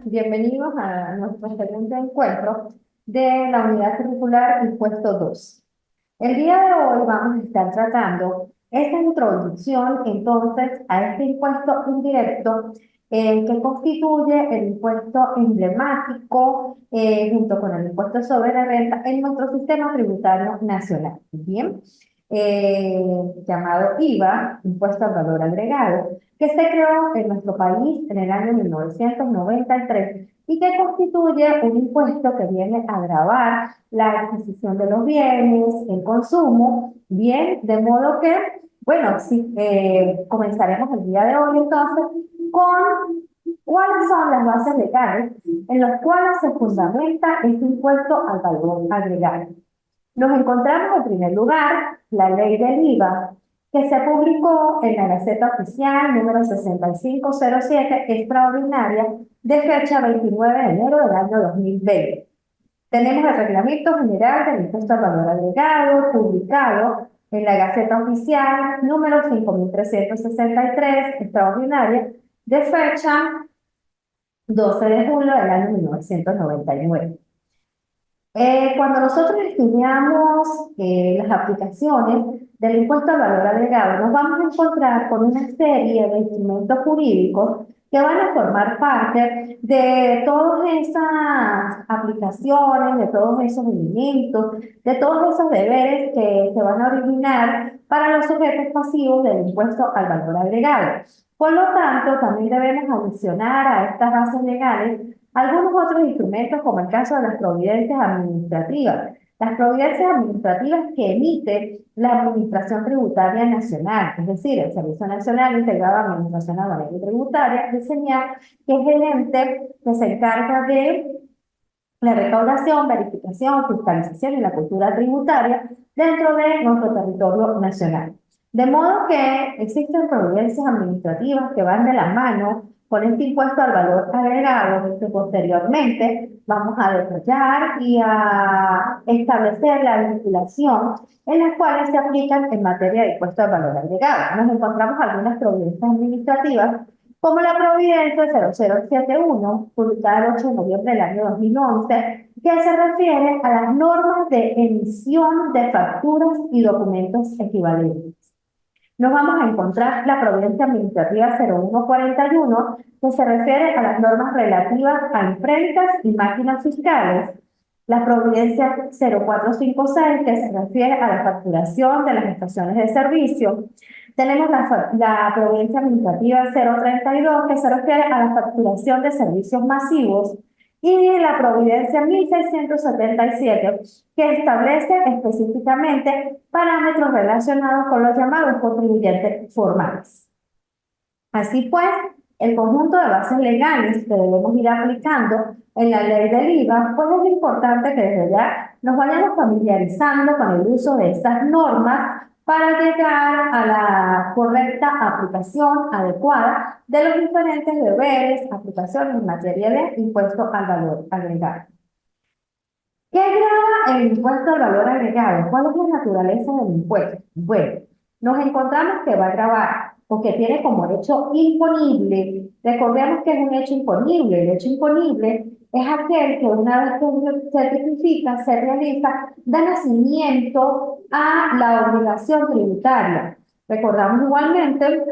bienvenidos a nuestro segundo encuentro de la unidad curricular Impuesto 2. El día de hoy vamos a estar tratando esta introducción entonces a este impuesto indirecto que constituye el impuesto emblemático junto con el impuesto sobre la renta en nuestro sistema tributario nacional. Bien, llamado IVA, Impuesto al Valor Agregado, que se creó en nuestro país en el año 1993 y que constituye un impuesto que viene a gravar la adquisición de los bienes, el consumo, bien, de modo que, bueno, sí, comenzaremos el día de hoy entonces con cuáles son las bases legales en las cuales se fundamenta este impuesto al valor agregado. Nos encontramos en primer lugar la ley del IVA, que se publicó en la Gaceta Oficial número 6507, extraordinaria, de fecha 29 de enero del año 2020. Tenemos el Reglamento General del Impuesto al Valor Agregado, publicado en la Gaceta Oficial número 5363, extraordinaria, de fecha 12 de julio del año 1999. Cuando nosotros estudiamos las aplicaciones del impuesto al valor agregado, nos vamos a encontrar con una serie de instrumentos jurídicos que van a formar parte de todas esas aplicaciones, de todos esos elementos, de todos esos deberes que se van a originar para los sujetos pasivos del impuesto al valor agregado. Por lo tanto, también debemos adicionar a estas bases legales algunos otros instrumentos, como el caso de las providencias administrativas. Las providencias administrativas que emite la Administración Tributaria Nacional, es decir, el Servicio Nacional Integrado de Administración Aduanera y Tributaria, de señal, que es el ente que se encarga de la recaudación, verificación, fiscalización y la cultura tributaria dentro de nuestro territorio nacional. De modo que existen providencias administrativas que van de la mano con este impuesto al valor agregado que posteriormente vamos a detallar y a establecer la legislación en las cuales se aplican en materia de impuesto al valor agregado. Nos encontramos algunas providencias administrativas como la Providencia 0071, publicada el 8 de noviembre del año 2011, que se refiere a las normas de emisión de facturas y documentos equivalentes. Nos vamos a encontrar la Providencia Administrativa 0141, que se refiere a las normas relativas a imprentas y máquinas fiscales. La Providencia 0456, que se refiere a la facturación de las estaciones de servicio. Tenemos la Providencia Administrativa 032, que se refiere a la facturación de servicios masivos. Y la Providencia 1677, que establece específicamente parámetros relacionados con los llamados contribuyentes formales. Así pues, el conjunto de bases legales que debemos ir aplicando en la ley del IVA, pues es importante que desde ya nos vayamos familiarizando con el uso de estas normas para llegar a la correcta aplicación adecuada de los diferentes deberes, aplicaciones en materia de impuesto al valor agregado. ¿Qué grava el impuesto al valor agregado? ¿Cuál es la naturaleza del impuesto? Bueno, nos encontramos que va a gravar o que tiene como hecho imponible. Recordemos que es un hecho imponible. El hecho imponible es aquel que una vez que se tipifica, se realiza, da nacimiento a la obligación tributaria. Recordamos igualmente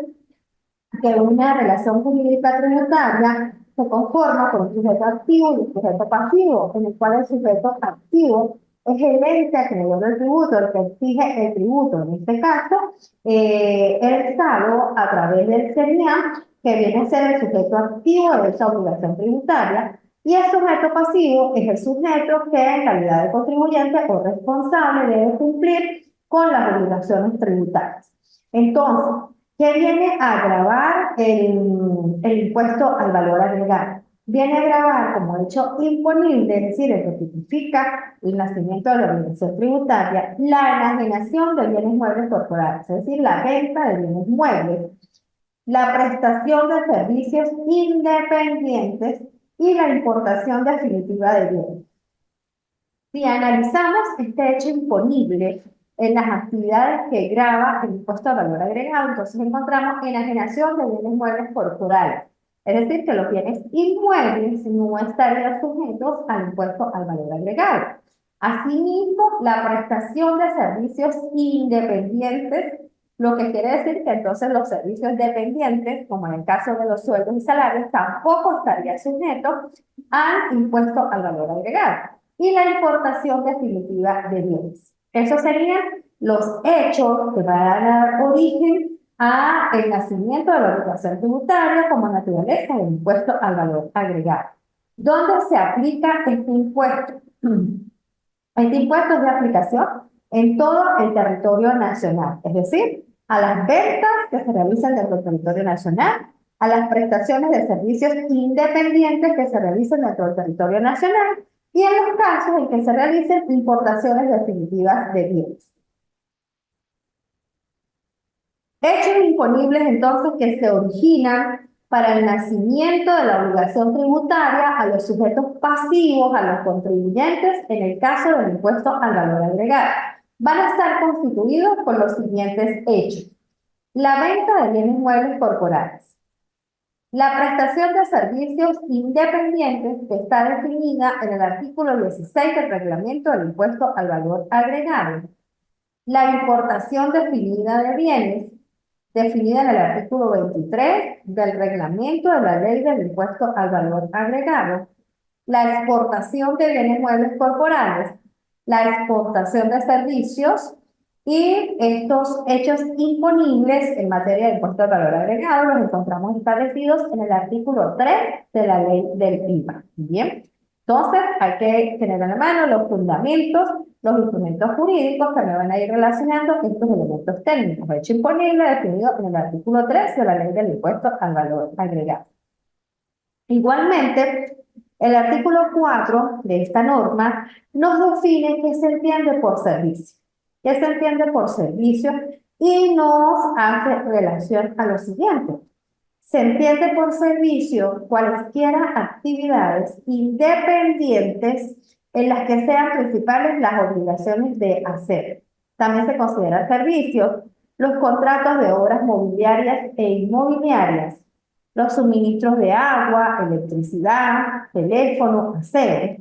que una relación jurídica tributaria se conforma con un sujeto activo y un sujeto pasivo, en el cual el sujeto activo es el ente acreedor del tributo, el que exige el tributo. En este caso, el Estado, a través del CENIAM, que viene a ser el sujeto activo de esa obligación tributaria, y el sujeto pasivo es el sujeto que, en calidad de contribuyente o responsable, debe cumplir con las obligaciones tributarias. Entonces, ¿qué viene a agravar el impuesto al valor agregado? Viene a agravar como hecho imponible, es decir, el que tipifica el nacimiento de la obligación tributaria, la enajenación de bienes muebles corporales, es decir, la venta de bienes muebles, la prestación de servicios independientes y la importación definitiva de bienes. Si analizamos este hecho imponible en las actividades que grava el impuesto al valor agregado, entonces encontramos enajenación de bienes muebles corporales. Es decir, que los bienes inmuebles no estarían sujetos al impuesto al valor agregado. Asimismo, la prestación de servicios independientes, lo que quiere decir que entonces los servicios dependientes, como en el caso de los sueldos y salarios, tampoco estarían sujetos al impuesto al valor agregado. Y la importación definitiva de bienes. Esos serían los hechos que van a dar origen a el nacimiento de la obligación tributaria como naturaleza del impuesto al valor agregado. ¿Dónde se aplica este impuesto? Este impuesto es de aplicación en todo el territorio nacional, es decir, a las ventas que se realizan dentro del territorio nacional, a las prestaciones de servicios independientes que se realizan dentro del territorio nacional y en los casos en que se realicen importaciones definitivas de bienes. Hechos imponibles entonces que se originan para el nacimiento de la obligación tributaria a los sujetos pasivos, a los contribuyentes, en el caso del impuesto al valor agregado. Van a estar constituidos por los siguientes hechos. La venta de bienes muebles corporales. La prestación de servicios independientes que está definida en el artículo 16 del reglamento del impuesto al valor agregado. La importación definida de bienes, definida en el artículo 23 del reglamento de la ley del impuesto al valor agregado, la exportación de bienes muebles corporales, la exportación de servicios y estos hechos imponibles en materia de impuesto al valor agregado los encontramos establecidos en el artículo 3 de la ley del IVA. Bien, entonces hay que tener en la mano los fundamentos, los instrumentos jurídicos que me van a ir relacionando estos elementos técnicos. Hecho imponible definido en el artículo 3 de la ley del impuesto al valor agregado. Igualmente, el artículo 4 de esta norma nos define qué se entiende por servicio. ¿Qué se entiende por servicio? Y nos hace relación a lo siguiente. Se entiende por servicio cualesquiera actividades independientes en las que sean principales las obligaciones de hacer. También se considera servicios los contratos de obras mobiliarias e inmobiliarias, los suministros de agua, electricidad, teléfono, aseo.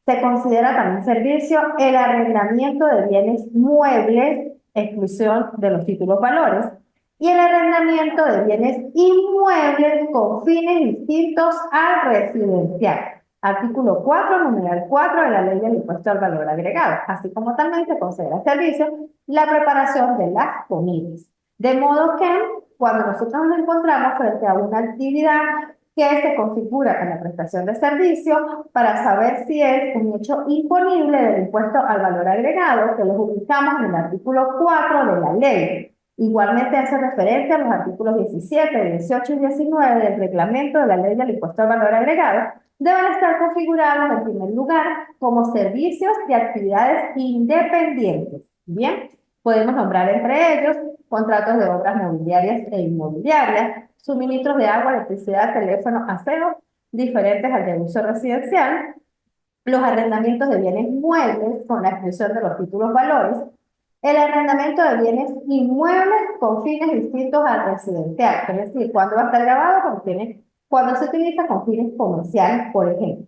Se considera también servicio el arrendamiento de bienes muebles, exclusión de los títulos valores, y el arrendamiento de bienes inmuebles con fines distintos al residencial. Artículo 4, numeral 4 de la Ley del Impuesto al Valor Agregado, así como también se considera servicio la preparación de las comidas. De modo que cuando nosotros nos encontramos frente a una actividad que se configura en la prestación de servicio para saber si es un hecho imponible del impuesto al valor agregado, que los ubicamos en el artículo 4 de la ley. Igualmente hace referencia a los artículos 17, 18 y 19 del reglamento de la ley del impuesto al valor agregado, deben estar configurados en primer lugar como servicios de actividades independientes. Bien, podemos nombrar entre ellos contratos de obras mobiliarias e inmobiliarias, suministros de agua, electricidad, teléfono, aseo, diferentes al de uso residencial, los arrendamientos de bienes muebles con la exclusión de los títulos valores, el arrendamiento de bienes inmuebles con fines distintos al residencial, es decir, cuando va a estar grabado, cuando se utiliza con fines comerciales, por ejemplo,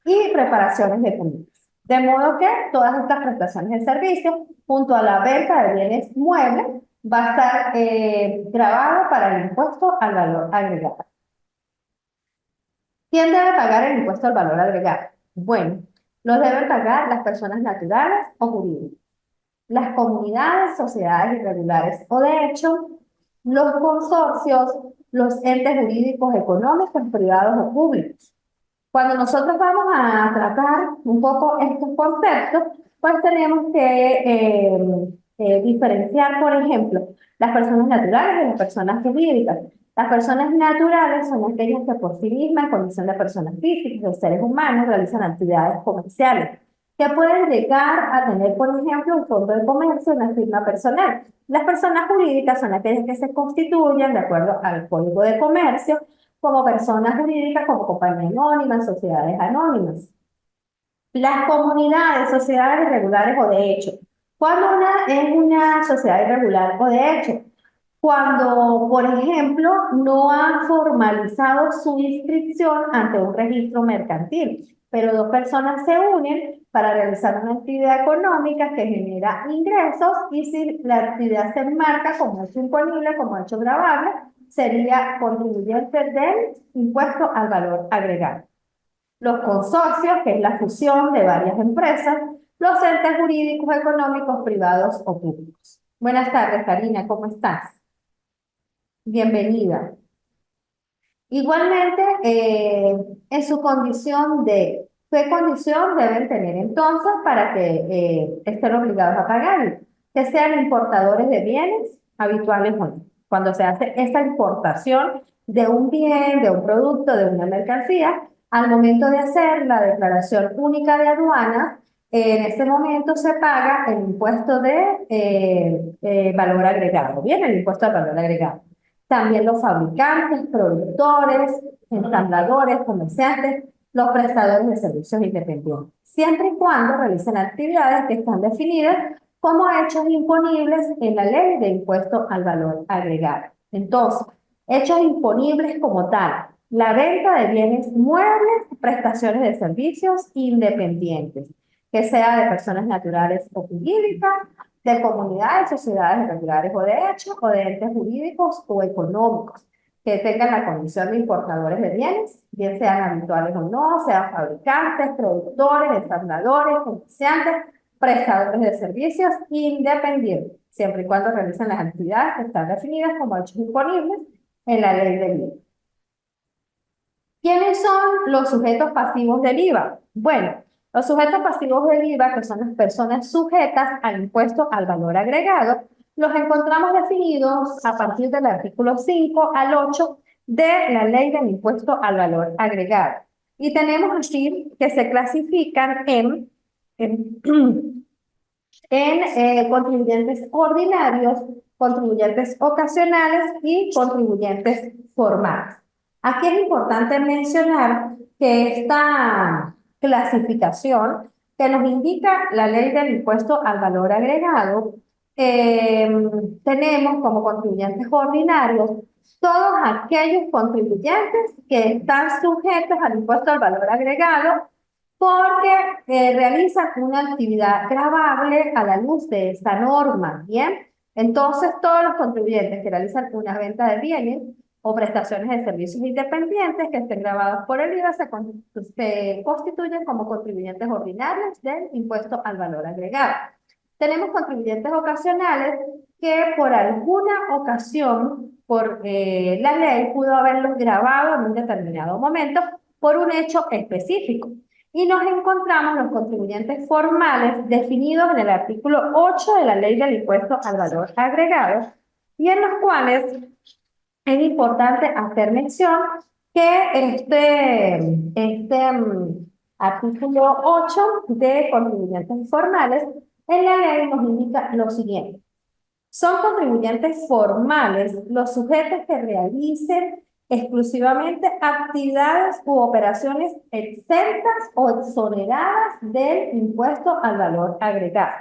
y preparaciones de comidas. De modo que todas estas prestaciones de servicio, junto a la venta de bienes muebles, va a estar grabado para el impuesto al valor agregado. ¿Quién debe pagar el impuesto al valor agregado? Bueno, lo deben pagar las personas naturales o jurídicas, las comunidades, sociedades irregulares o de hecho, los consorcios, los entes jurídicos económicos, privados o públicos. Cuando nosotros vamos a tratar un poco estos conceptos, pues tenemos que diferenciar, por ejemplo, las personas naturales de las personas jurídicas. Las personas naturales son aquellas que por sí mismas, en condición de personas físicas, de seres humanos, realizan actividades comerciales, que pueden llegar a tener, por ejemplo, un fondo de comercio, una firma personal. Las personas jurídicas son aquellas que se constituyen de acuerdo al Código de Comercio, como personas jurídicas, como compañías anónimas, sociedades anónimas. Las comunidades, sociedades irregulares o de hecho. Cuando una es una sociedad irregular o de hecho, cuando, por ejemplo, no han formalizado su inscripción ante un registro mercantil, pero dos personas se unen para realizar una actividad económica que genera ingresos y si la actividad se enmarca como hecho imponible, como hecho gravable, sería contribuyente del impuesto al valor agregado. Los consorcios, que es la fusión de varias empresas, los entes jurídicos económicos privados o públicos. Buenas tardes, Karina, ¿cómo estás? Bienvenida. Igualmente, en su condición de, ¿qué condición deben tener entonces para que estén obligados a pagar? Que sean importadores de bienes habituales o no. Cuando se hace esa importación de un bien, de un producto, de una mercancía, al momento de hacer la declaración única de aduanas, en ese momento se paga el impuesto de valor agregado, bien, el impuesto al valor agregado. También los fabricantes, productores, ensambladores, comerciantes, los prestadores de servicios independientes, siempre y cuando realicen actividades que están definidas como hechos imponibles en la ley de impuesto al valor agregado. Entonces, hechos imponibles como tal, la venta de bienes muebles, prestaciones de servicios independientes, que sea de personas naturales o jurídicas, de comunidades, sociedades regulares o de hecho, o de entes jurídicos o económicos que tengan la condición de importadores de bienes, bien sean habituales o no, sean fabricantes, productores, ensambladores, comerciantes, prestadores de servicios independientes, siempre y cuando realicen las actividades que están definidas como hechos imponibles en la ley del IVA. ¿Quiénes son los sujetos pasivos del IVA? Bueno, los sujetos pasivos del IVA, que son las personas sujetas al impuesto al valor agregado, los encontramos definidos a partir del artículo 5 al 8 de la ley del impuesto al valor agregado. Y tenemos así que se clasifican en, contribuyentes ordinarios, contribuyentes ocasionales y contribuyentes formales. Aquí es importante mencionar que esta clasificación que nos indica la ley del impuesto al valor agregado, tenemos como contribuyentes ordinarios todos aquellos contribuyentes que están sujetos al impuesto al valor agregado porque realizan una actividad gravable a la luz de esta norma, ¿bien? Entonces, todos los contribuyentes que realizan una venta de bienes o prestaciones de servicios independientes que estén gravados por el IVA se constituyen como contribuyentes ordinarios del impuesto al valor agregado. Tenemos contribuyentes ocasionales que por alguna ocasión, por la ley, pudo haberlos grabado en un determinado momento por un hecho específico. Y nos encontramos los contribuyentes formales definidos en el artículo 8 de la ley del impuesto al valor agregado y en los cuales es importante hacer mención que artículo 8 de contribuyentes formales en la ley nos indica lo siguiente. Son contribuyentes formales los sujetos que realicen exclusivamente actividades u operaciones exentas o exoneradas del impuesto al valor agregado.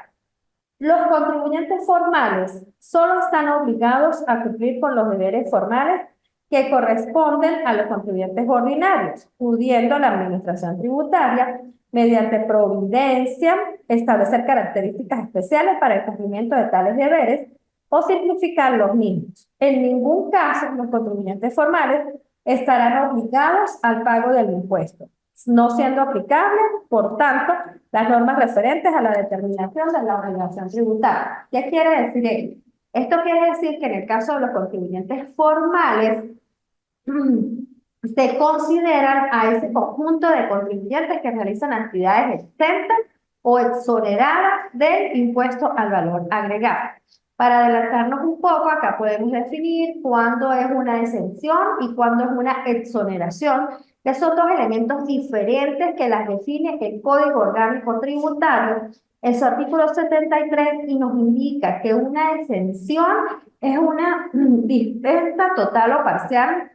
Los contribuyentes formales solo están obligados a cumplir con los deberes formales que corresponden a los contribuyentes ordinarios, pudiendo la administración tributaria, mediante providencia, establecer características especiales para el cumplimiento de tales deberes o simplificar los mismos. En ningún caso los contribuyentes formales estarán obligados al pago del impuesto, no siendo aplicable, por tanto, las normas referentes a la determinación de la obligación tributaria. ¿Qué quiere decir ello? Esto quiere decir que en el caso de los contribuyentes formales, se consideran a ese conjunto de contribuyentes que realizan actividades exentas o exoneradas del impuesto al valor agregado. Para adelantarnos un poco, acá podemos definir cuándo es una exención y cuándo es una exoneración, que son dos elementos diferentes que las define el Código Orgánico Tributario en su artículo 73 y nos indica que una exención es una dispensa total o parcial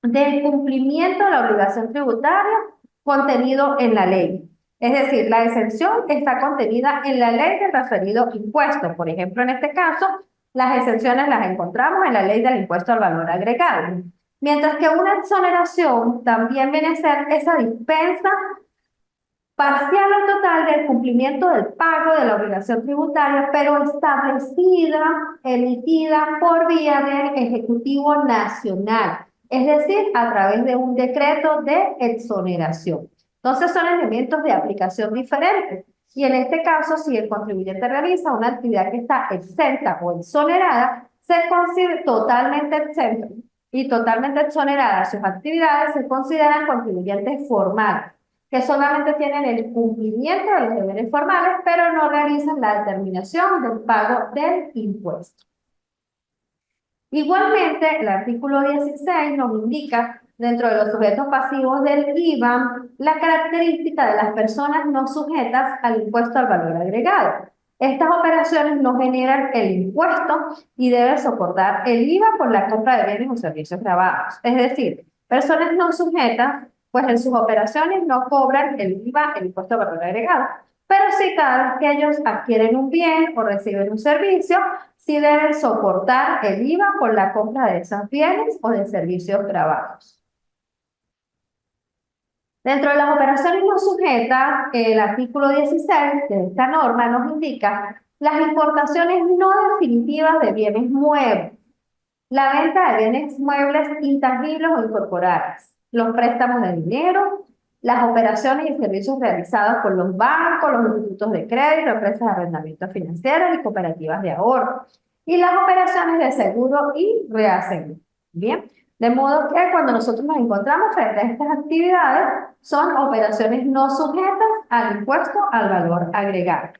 del cumplimiento de la obligación tributaria contenido en la ley. Es decir, la exención está contenida en la ley del referido impuesto. Por ejemplo, en este caso, Las exenciones las encontramos en la ley del impuesto al valor agregado. Mientras que una exoneración también viene a ser esa dispensa parcial o total del cumplimiento del pago de la obligación tributaria, pero establecida, emitida por vía del Ejecutivo Nacional, es decir, a través de un decreto de exoneración. Entonces son elementos de aplicación diferentes. Y en este caso, si el contribuyente realiza una actividad que está exenta o exonerada, se considera totalmente exenta y totalmente exonerada sus actividades, se consideran contribuyentes formales que solamente tienen el cumplimiento de los deberes formales, pero no realizan la determinación del pago del impuesto. Igualmente, el artículo 16 nos indica, dentro de los sujetos pasivos del IVA, la característica de las personas no sujetas al impuesto al valor agregado. Estas operaciones no generan el impuesto y deben soportar el IVA por la compra de bienes o servicios grabados. Es decir, personas no sujetas pues en sus operaciones no cobran el IVA, el impuesto al valor agregado, pero sí cada vez que ellos adquieren un bien o reciben un servicio, sí deben soportar el IVA por la compra de esos bienes o de servicios grabados. Dentro de las operaciones no sujetas, el artículo 16 de esta norma nos indica las importaciones no definitivas de bienes muebles, la venta de bienes muebles intangibles o incorporables, los préstamos de dinero, las operaciones y servicios realizados por los bancos, los institutos de crédito, empresas de arrendamiento financiero y cooperativas de ahorro, y las operaciones de seguro y reaseguro. Bien, de modo que cuando nosotros nos encontramos frente a estas actividades, son operaciones no sujetas al impuesto al valor agregado.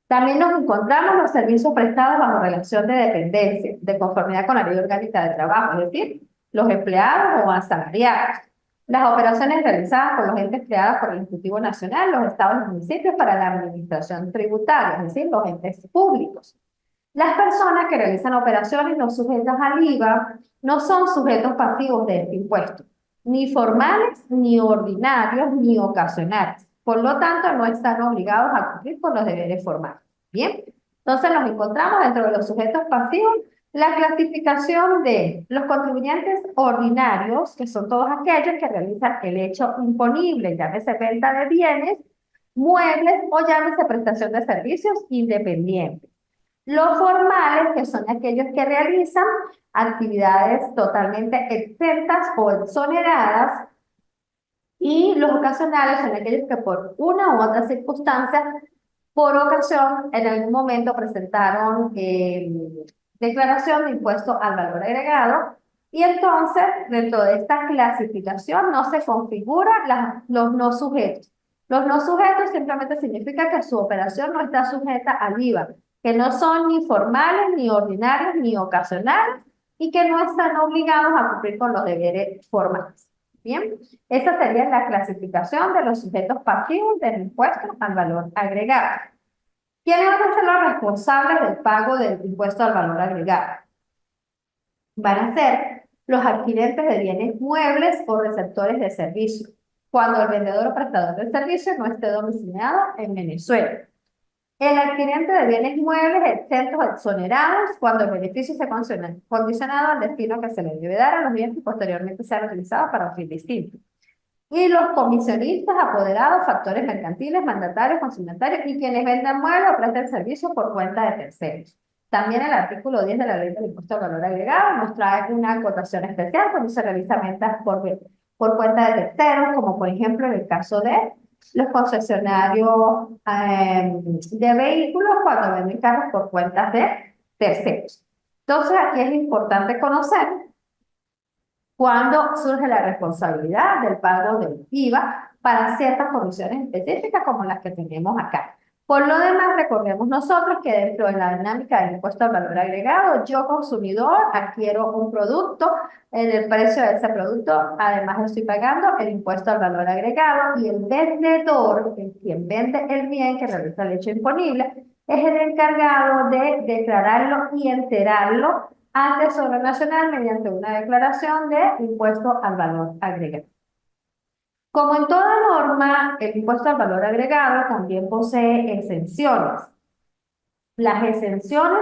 También nos encontramos los servicios prestados bajo relación de dependencia, de conformidad con la Ley Orgánica de Trabajo, es decir, los empleados o asalariados. Las operaciones realizadas por los entes creados por el Ejecutivo Nacional, los estados y municipios para la administración tributaria, es decir, los entes públicos. Las personas que realizan operaciones no sujetas al IVA no son sujetos pasivos de este impuesto, ni formales, ni ordinarios, ni ocasionales. Por lo tanto, no están obligados a cumplir con los deberes formales. Bien, entonces nos encontramos dentro de los sujetos pasivos la clasificación de los contribuyentes ordinarios, que son todos aquellos que realizan el hecho imponible, llámese venta de bienes, muebles o llámese prestación de servicios independientes. Los formales, que son aquellos que realizan actividades totalmente exentas o exoneradas, y los ocasionales son aquellos que por una u otra circunstancia, por ocasión, en algún momento presentaron declaración de impuesto al valor agregado, y entonces dentro de esta clasificación no se configuran los no sujetos. Los no sujetos simplemente significa que su operación no está sujeta al IVA, que no son ni formales, ni ordinarios, ni ocasionales, y que no están obligados a cumplir con los deberes formales. Bien, esa sería la clasificación de los sujetos pasivos del impuesto al valor agregado. ¿Quiénes van a ser los responsables del pago del impuesto al valor agregado? Van a ser los adquirentes de bienes muebles o receptores de servicios, cuando el vendedor o prestador del servicio no esté domiciliado en Venezuela. El adquirente de bienes muebles exentos o exonerados cuando el beneficio sea condicionado al destino que se le debe dar a los bienes que posteriormente sean utilizados para un fin distinto. Y los comisionistas, apoderados, factores mercantiles, mandatarios, consignatarios y quienes vendan muebles o presten servicios por cuenta de terceros. También el artículo 10 de la Ley del Impuesto al Valor Agregado nos trae una acotación especial cuando se realizan ventas por cuenta de terceros, como por ejemplo en el caso de los concesionarios de vehículos cuando venden carros por cuentas de terceros. Entonces aquí es importante conocer cuando surge la responsabilidad del pago del IVA para ciertas condiciones específicas como las que tenemos acá. Por lo demás, recordemos nosotros que dentro de la dinámica del impuesto al valor agregado, yo consumidor adquiero un producto, en el precio de ese producto, además le estoy pagando el impuesto al valor agregado y el vendedor, quien vende el bien que realiza el hecho imponible, es el encargado de declararlo y enterarlo ante el Tesoro Nacional mediante una declaración de impuesto al valor agregado. Como en toda norma, el impuesto al valor agregado también posee exenciones. Las exenciones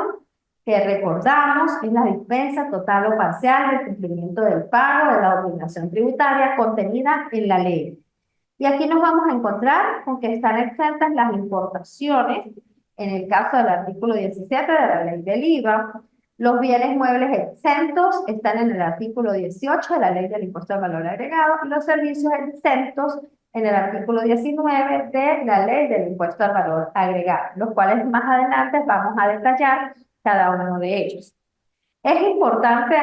que recordamos es la dispensa total o parcial del cumplimiento del pago de la obligación tributaria contenida en la ley. Y aquí nos vamos a encontrar con que están exentas las importaciones, en el caso del artículo 17 de la ley del IVA. Los bienes muebles exentos están en el artículo 18 de la ley del impuesto al valor agregado y los servicios exentos en el artículo 19 de la ley del impuesto al valor agregado, los cuales más adelante vamos a detallar cada uno de ellos. Es importante,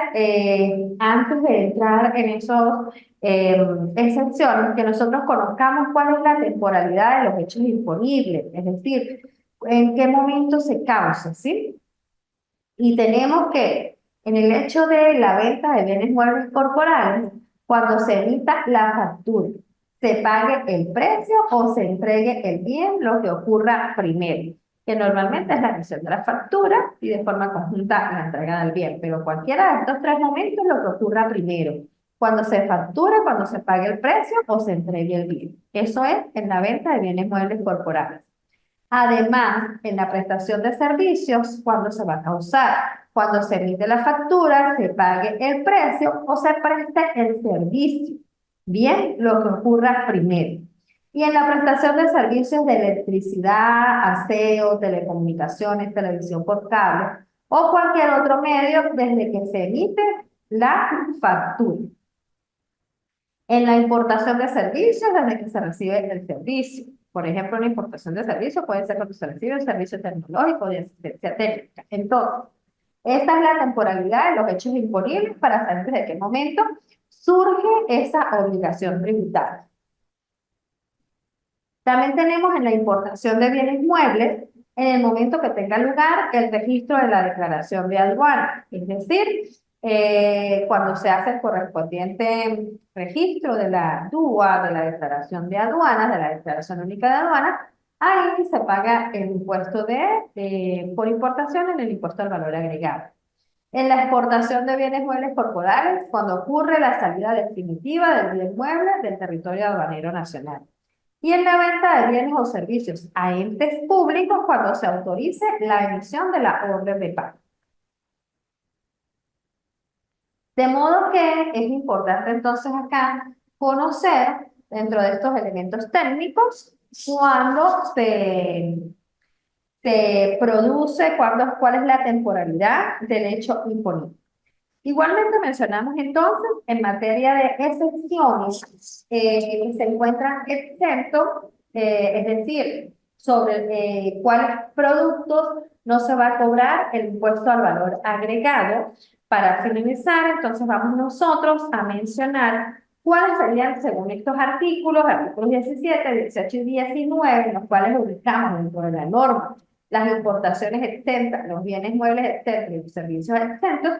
antes de entrar en esos excepciones, que nosotros conozcamos cuál es la temporalidad de los hechos imponibles, es decir, en qué momento se causa, ¿sí? Y tenemos que, en el hecho de la venta de bienes muebles corporales, cuando se emita la factura, se pague el precio o se entregue el bien, lo que ocurra primero, que normalmente es la emisión de la factura y de forma conjunta la entrega del bien, pero cualquiera de estos tres momentos lo que ocurra primero, cuando se factura, cuando se pague el precio o se entregue el bien. Eso es en la venta de bienes muebles corporales. Además, en la prestación de servicios, cuando se va a causar, cuando se emite la factura, se pague el precio o se preste el servicio. Bien, lo que ocurra primero. Y en la prestación de servicios de electricidad, aseo, telecomunicaciones, televisión por cable o cualquier otro medio desde que se emite la factura. En la importación de servicios, desde que se recibe el servicio. Por ejemplo, una importación de servicios puede ser cuando se recibe el servicio tecnológico de asistencia técnica. Entonces, esta es la temporalidad de los hechos imponibles para saber desde qué momento surge esa obligación tributaria. También tenemos en la importación de bienes muebles, en el momento que tenga lugar el registro de la declaración de aduana, es decir, cuando se hace el correspondiente registro de la DUA, de la declaración de aduanas, de la declaración única de aduanas, ahí se paga el impuesto por importación en el impuesto al valor agregado. En la exportación de bienes muebles corporales, cuando ocurre la salida definitiva del bien mueble del territorio aduanero nacional. Y en la venta de bienes o servicios a entes públicos cuando se autorice la emisión de la orden de pago. De modo que es importante entonces acá conocer dentro de estos elementos técnicos cuándo se produce, cuál es la temporalidad del hecho imponible. Igualmente mencionamos entonces en materia de excepciones que se encuentran exentos, es decir, sobre cuáles productos no se va a cobrar el impuesto al valor agregado. Para finalizar, entonces vamos nosotros a mencionar cuáles serían, según estos artículos 17, 18 y 19, en los cuales ubicamos dentro de la norma las importaciones exentas, los bienes muebles exentos y los servicios exentos,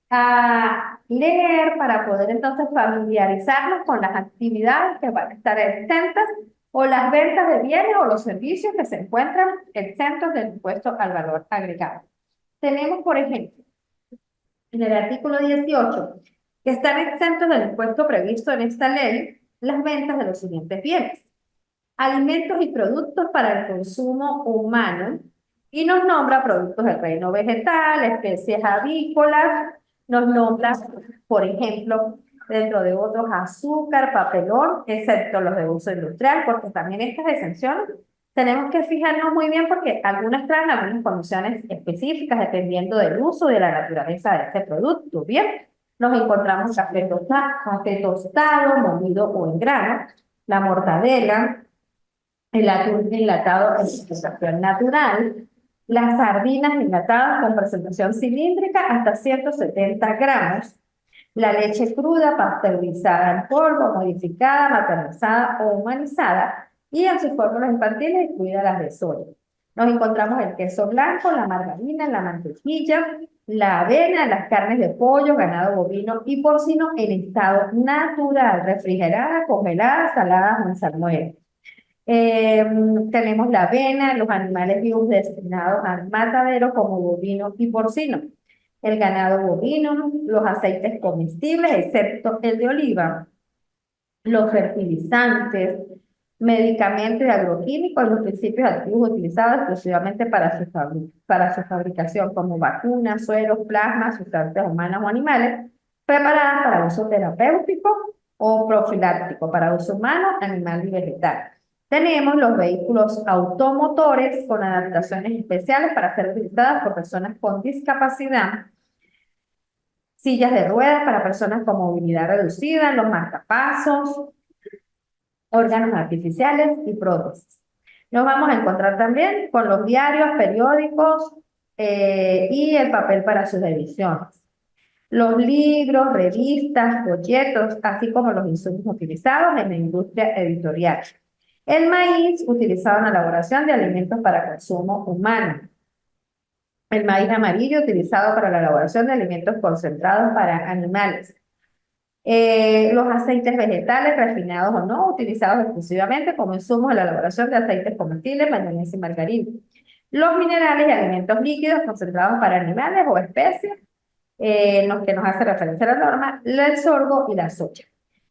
a leer para poder entonces familiarizarnos con las actividades que van a estar exentas o las ventas de bienes o los servicios que se encuentran exentos del impuesto al valor agregado. Tenemos, por ejemplo, en el artículo 18, que están exentos del impuesto previsto en esta ley las ventas de los siguientes bienes: alimentos y productos para el consumo humano, y nos nombra productos del reino vegetal, especies avícolas, nos nombra, por ejemplo, dentro de otros, azúcar, papelón, excepto los de uso industrial, porque también estas exenciones tenemos que fijarnos muy bien porque algunas traen algunas condiciones específicas dependiendo del uso y de la naturaleza de este producto. Bien, nos encontramos café tostado, molido o en grano, la mortadela, el atún enlatado en presentación natural, las sardinas enlatadas con presentación cilíndrica hasta 170 gramos, la leche cruda pasteurizada en polvo, modificada, maternizada o humanizada, y en sus fórmulas infantiles, incluidas las de soya. Nos encontramos el queso blanco, la margarina, la mantequilla, la avena, las carnes de pollo, ganado bovino y porcino en estado natural, refrigerada, congelada, salada o en salmuera. Tenemos la avena, los animales vivos destinados al matadero como bovino y porcino, el ganado bovino, los aceites comestibles, excepto el de oliva, los fertilizantes, medicamentos y agroquímicos, los principios activos utilizados exclusivamente para su fabricación, como vacunas, sueros, plasmas, sustancias humanas o animales, preparadas para uso terapéutico o profiláctico, para uso humano, animal y vegetal. Tenemos los vehículos automotores con adaptaciones especiales para ser utilizadas por personas con discapacidad, sillas de ruedas para personas con movilidad reducida, los marcapasos, órganos artificiales y prótesis. Nos vamos a encontrar también con los diarios, periódicos y el papel para sus ediciones. Los libros, revistas, folletos, así como los insumos utilizados en la industria editorial. El maíz utilizado en la elaboración de alimentos para consumo humano. El maíz amarillo utilizado para la elaboración de alimentos concentrados para animales. Los aceites vegetales, refinados o no, utilizados exclusivamente como insumos en la elaboración de aceites comestibles, mayonesa y margarina. Los minerales y alimentos líquidos concentrados para animales o especies, los que nos hace referencia a la norma, el sorgo y la soya.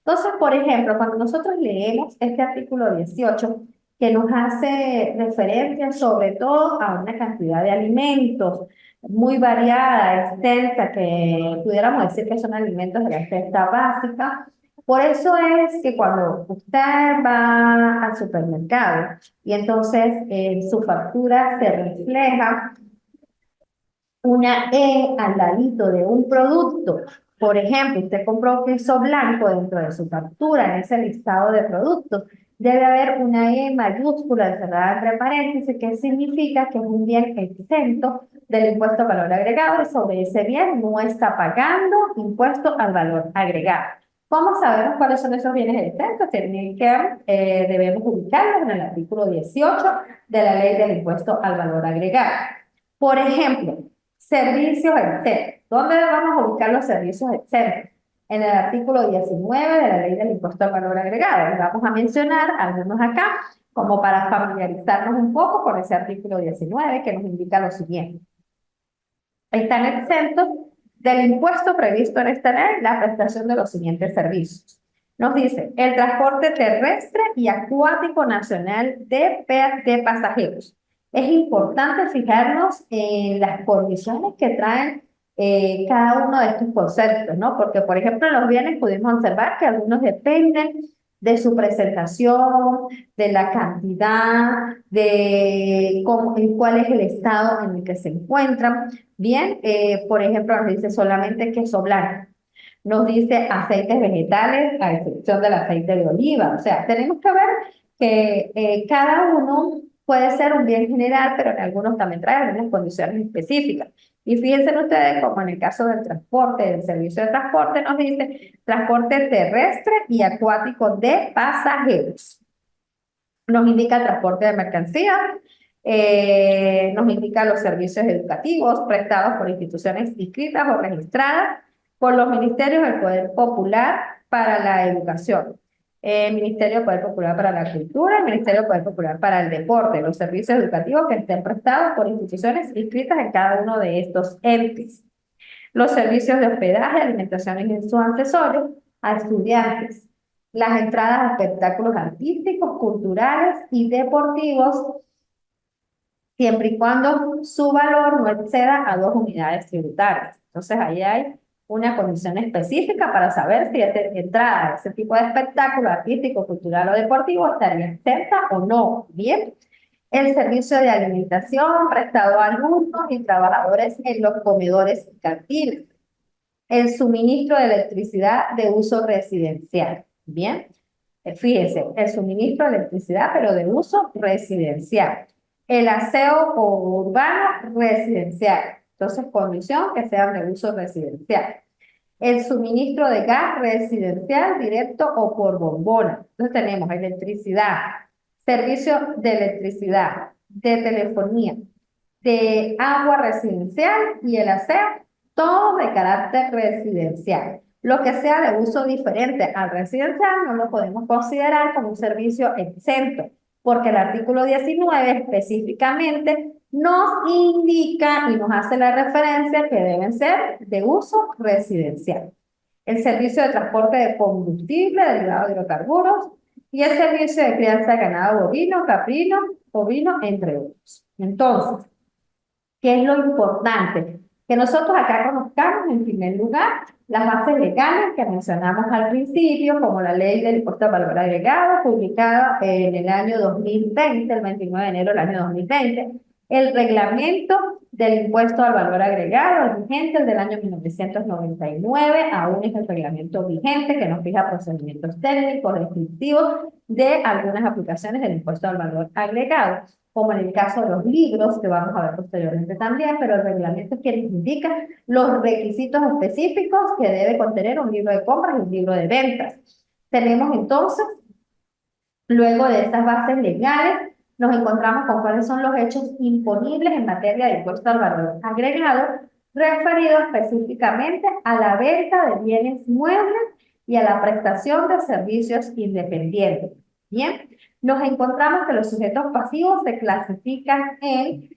Entonces, por ejemplo, cuando nosotros leemos este artículo 18, que nos hace referencia sobre todo a una cantidad de alimentos muy variada, extensa, que pudiéramos decir que son alimentos de la cesta básica. Por eso es que cuando usted va al supermercado y entonces en su factura se refleja una E al ladito de un producto. Por ejemplo, usted compró queso blanco dentro de su factura, en ese listado de productos. Debe haber una E mayúscula encerrada entre paréntesis, que significa que es un bien exento del impuesto al valor agregado y sobre ese bien no está pagando impuesto al valor agregado. ¿Cómo sabemos cuáles son esos bienes exentos? Debemos ubicarlos en el artículo 18 de la ley del impuesto al valor agregado. Por ejemplo, servicios exentos. ¿Dónde vamos a buscar los servicios exentos? En el artículo 19 de la ley del impuesto al valor agregado. Les vamos a mencionar algunos acá, como para familiarizarnos un poco con ese artículo 19 que nos indica lo siguiente. Están exentos del impuesto previsto en esta ley la prestación de los siguientes servicios. Nos dice el transporte terrestre y acuático nacional de pasajeros. Es importante fijarnos en las condiciones que traen cada uno de estos conceptos, ¿no? Porque, por ejemplo, en los bienes pudimos observar que algunos dependen de su presentación, de la cantidad, de cómo, en cuál es el estado en el que se encuentran. Bien, por ejemplo, nos dice solamente queso blanco. Nos dice aceites vegetales, a excepción del aceite de oliva. O sea, tenemos que ver que cada uno puede ser un bien general, pero en algunos también trae algunas condiciones específicas. Y fíjense ustedes, como en el caso del transporte, del servicio de transporte, nos dice transporte terrestre y acuático de pasajeros. Nos indica el transporte de mercancías, nos indica los servicios educativos prestados por instituciones inscritas o registradas por los ministerios del Poder Popular para la Educación, el Ministerio del Poder Popular para la Cultura, el Ministerio del Poder Popular para el Deporte, los servicios educativos que estén prestados por instituciones inscritas en cada uno de estos entes, los servicios de hospedaje, alimentación y sus accesorios a estudiantes, las entradas a espectáculos artísticos, culturales y deportivos, siempre y cuando su valor no exceda a 2 unidades tributarias. Entonces, ahí hay una condición específica para saber si esa entrada a ese tipo de espectáculo artístico, cultural o deportivo estaría exenta o no. Bien, el servicio de alimentación prestado a alumnos y trabajadores en los comedores y cantinas, el suministro de electricidad de uso residencial. Bien, fíjense, el suministro de electricidad, pero de uso residencial. El aseo urbano residencial. Entonces, condición que sean de uso residencial. El suministro de gas residencial directo o por bombona. Entonces tenemos electricidad, servicio de electricidad, de telefonía, de agua residencial y el aseo, todo de carácter residencial. Lo que sea de uso diferente al residencial no lo podemos considerar como un servicio exento, porque el artículo 19 específicamente nos indica y nos hace la referencia que deben ser de uso residencial. El servicio de transporte de combustible derivado de hidrocarburos, y el servicio de crianza de ganado bovino, caprino, ovino, entre otros. Entonces, ¿qué es lo importante? Que nosotros acá conozcamos, en primer lugar, las bases legales que mencionamos al principio, como la ley del impuesto al valor agregado, publicada en el año 2020, el 29 de enero del año 2020, el reglamento del impuesto al valor agregado, el vigente, el del año 1999, aún es el reglamento vigente que nos fija procedimientos técnicos, descriptivos de algunas aplicaciones del impuesto al valor agregado, como en el caso de los libros, que vamos a ver posteriormente también, pero el reglamento es quien indica los requisitos específicos que debe contener un libro de compras y un libro de ventas. Tenemos entonces, luego de estas bases legales, nos encontramos con cuáles son los hechos imponibles en materia de impuesto al valor agregado, referido específicamente a la venta de bienes muebles y a la prestación de servicios independientes. Bien, nos encontramos que los sujetos pasivos se clasifican en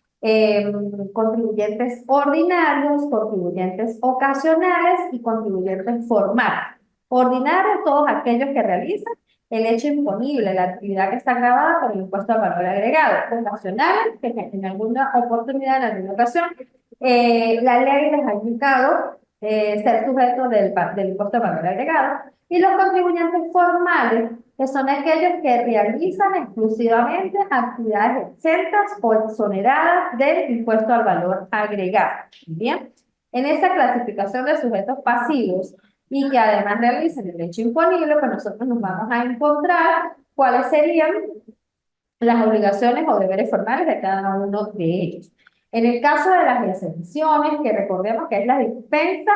contribuyentes ordinarios, contribuyentes ocasionales y contribuyentes formales. Ordinarios, todos aquellos que realizan el hecho imponible, la actividad que está grabada por el impuesto al valor agregado. Ocasionales, que en alguna oportunidad, en alguna ocasión, la ley les ha indicado ser sujetos del impuesto al valor agregado. Y los contribuyentes formales, que son aquellos que realizan exclusivamente actividades exentas o exoneradas del impuesto al valor agregado. Bien, en esta clasificación de sujetos pasivos y que además realicen el hecho imponible, pues nosotros nos vamos a encontrar cuáles serían las obligaciones o deberes formales de cada uno de ellos. En el caso de las exenciones, que recordemos que es la dispensa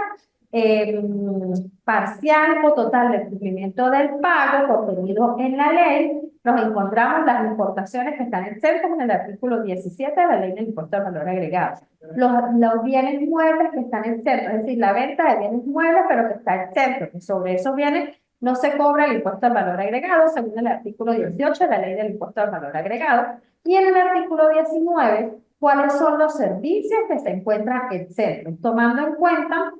parcial o total del cumplimiento del pago contenido en la ley, nos encontramos las importaciones que están exentas en el artículo 17 de la ley del impuesto al valor agregado. Los bienes muebles que están exentos, es decir, la venta de bienes muebles, pero que está exento, que sobre esos bienes no se cobra el impuesto al valor agregado, según el artículo 18 de la ley del impuesto al valor agregado. Y en el artículo 19, cuáles son los servicios que se encuentran exentos, tomando en cuenta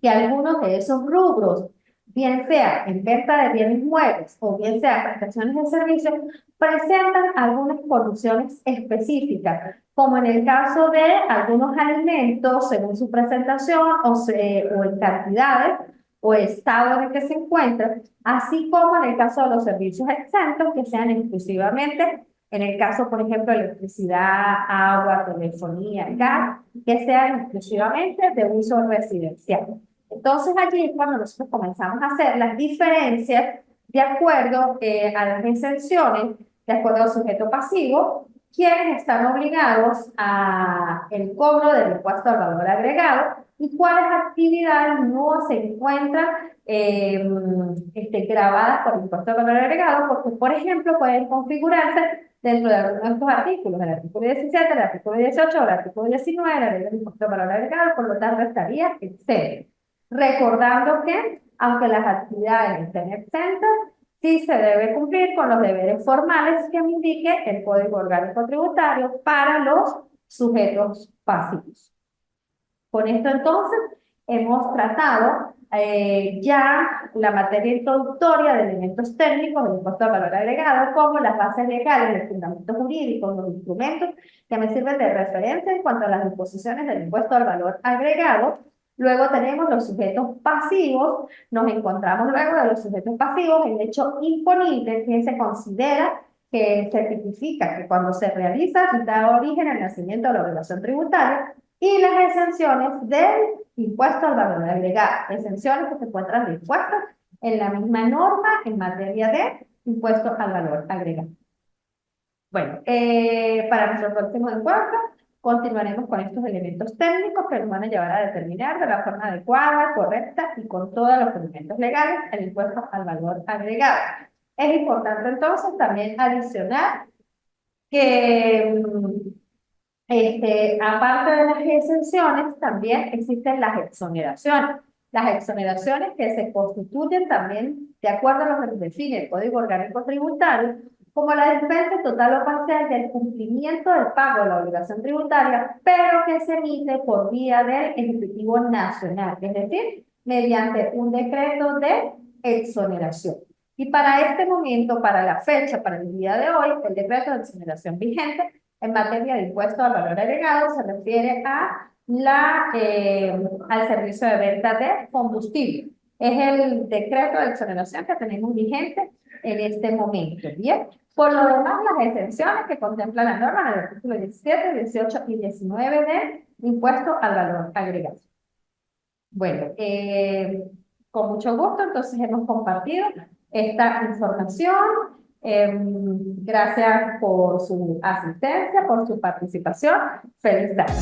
que algunos de esos rubros, bien sea en venta de bienes muebles o bien sea prestaciones de servicios, presentan algunas condiciones específicas, como en el caso de algunos alimentos según su presentación o en cantidades o estado en el que se encuentran, así como en el caso de los servicios exentos que sean exclusivamente, en el caso, por ejemplo, de electricidad, agua, telefonía, gas, que sean exclusivamente de uso residencial. Entonces allí es cuando nosotros comenzamos a hacer las diferencias de acuerdo a las exenciones, de acuerdo al sujeto pasivo, quienes están obligados a el cobro del impuesto al valor agregado y cuáles actividades no se encuentran grabadas por el impuesto al valor agregado, porque, por ejemplo, pueden configurarse dentro de algunos de estos artículos, el artículo 17, el artículo 18 o el artículo 19, la ley del impuesto al valor agregado, por lo tanto estaría exento. Recordando que, aunque las actividades estén exentas, sí se debe cumplir con los deberes formales que me indique el Código Orgánico Tributario para los sujetos pasivos. Con esto entonces hemos tratado ya la materia introductoria de elementos técnicos del impuesto al valor agregado, como las bases legales, los fundamentos jurídicos, los instrumentos que me sirven de referencia en cuanto a las disposiciones del impuesto al valor agregado. Luego tenemos los sujetos pasivos, nos encontramos luego de los sujetos pasivos el hecho imponible que se considera que se tipifica que cuando se realiza da origen al nacimiento de la obligación tributaria, y las exenciones del impuesto al valor agregado, exenciones que se encuentran dispuestas en la misma norma en materia de impuesto al valor agregado. Bueno, para nuestro próximo encuentro continuaremos con estos elementos técnicos que nos van a llevar a determinar de la forma adecuada, correcta y con todos los elementos legales el impuesto al valor agregado. Es importante entonces también adicionar que aparte de las exenciones, también existen las exoneraciones. Las exoneraciones que se constituyen también, de acuerdo a lo que define el Código Orgánico Tributario, como la dispensa total o parcial del cumplimiento del pago de la obligación tributaria, pero que se emite por vía del Ejecutivo Nacional, es decir, mediante un decreto de exoneración. Y para este momento, para la fecha, para el día de hoy, el decreto de exoneración vigente en materia de impuesto al valor agregado se refiere a al servicio de venta de combustible. Es el decreto de exoneración que tenemos vigente en este momento. Bien, por lo demás, las exenciones que contemplan las normas del artículo 17, 18 y 19 del impuesto al valor agregado. Bueno, con mucho gusto, entonces hemos compartido esta información. Gracias por su asistencia, por su participación. Feliz tarde.